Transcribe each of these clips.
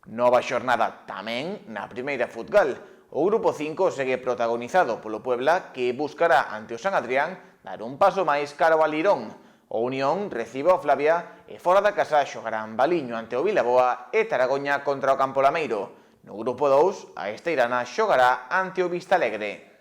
Nova xornada tamén na primeira Futgal. O grupo 5 segue protagonizado polo Puebla, que buscará ante o San Adrián dar un paso máis cara ao Alirón. O Unión recibe o Flavia e fora da casa xogarán Baliño ante o Vilaboa e Taragoña contra o Campo Lameiro. No grupo 2, a Esteirana xogará ante o Vistalegre.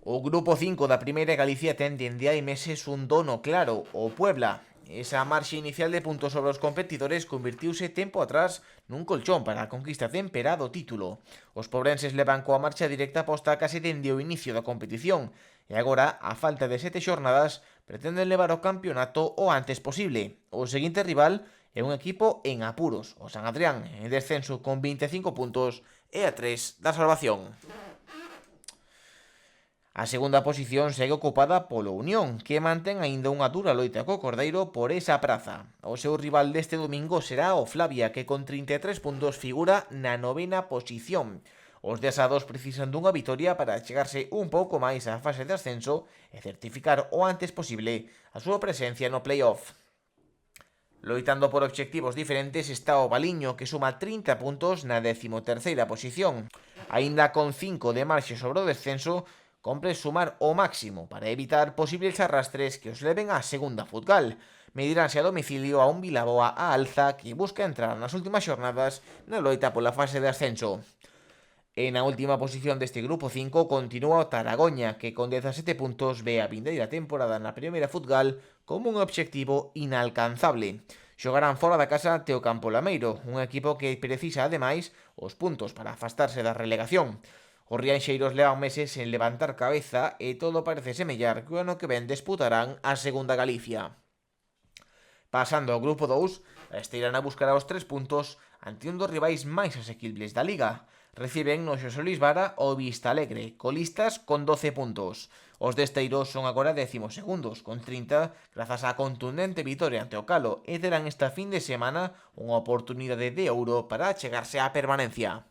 O grupo 5 da primeira Galicia ten dende hai meses un dono claro, o Puebla. Esa marxa inicial de puntos sobre os competidores convertiuse tempo atrás nun colchón para a conquista temperá do título. Os pobrenses levan coa marcha directa posta case dende o inicio da competición e agora, a falta de 7 xornadas, pretenden levar o campeonato o antes posible. O seguinte rival é un equipo en apuros, o San Adrián, en descenso con 25 puntos e a 3 da salvación. A segunda posición segue ocupada polo Unión, que mantén aínda unha dura loita co Cordeiro por esa praza. O seu rival deste domingo será o Flavia, que con 33 puntos figura na novena posición. Os de asados precisan dunha vitoria para chegarse un pouco máis á fase de ascenso e certificar o antes posible a súa presencia no playoff. Loitando por obxectivos diferentes está o Baliño, que suma 30 puntos na 13ª posición. Aínda con 5 de marxe sobre o descenso, compre sumar o máximo para evitar posibles arrastres que os leven á segunda Futgal. Mediránse a domicilio a un Vilaboa á alza que busca entrar nas últimas xornadas na loita pola fase de ascenso. E na última posición deste grupo 5 continúa o Taragoña, que con 17 puntos ve a vindeira temporada na primeira Futgal como un obxectivo inalcanzable. Xogarán fora da casa ante o Campo Lameiro, un equipo que precisa ademais os puntos para afastarse da relegación. Os rianxeiros levan meses en levantar cabeza e todo parece semellar que o ano que ven disputarán a segunda Galicia. Pasando ao grupo 2, a Esteirana buscará os 3 puntos ante un dos rivais máis asequibles da Liga. Reciben no Xosé Luís Vara o Vistalegre, colistas con 12 puntos. Os de Esteiro son agora 12º, con 30, grazas á contundente vitoria ante o Calo, e terán esta fin de semana unha oportunidade de ouro para achegarse á permanencia.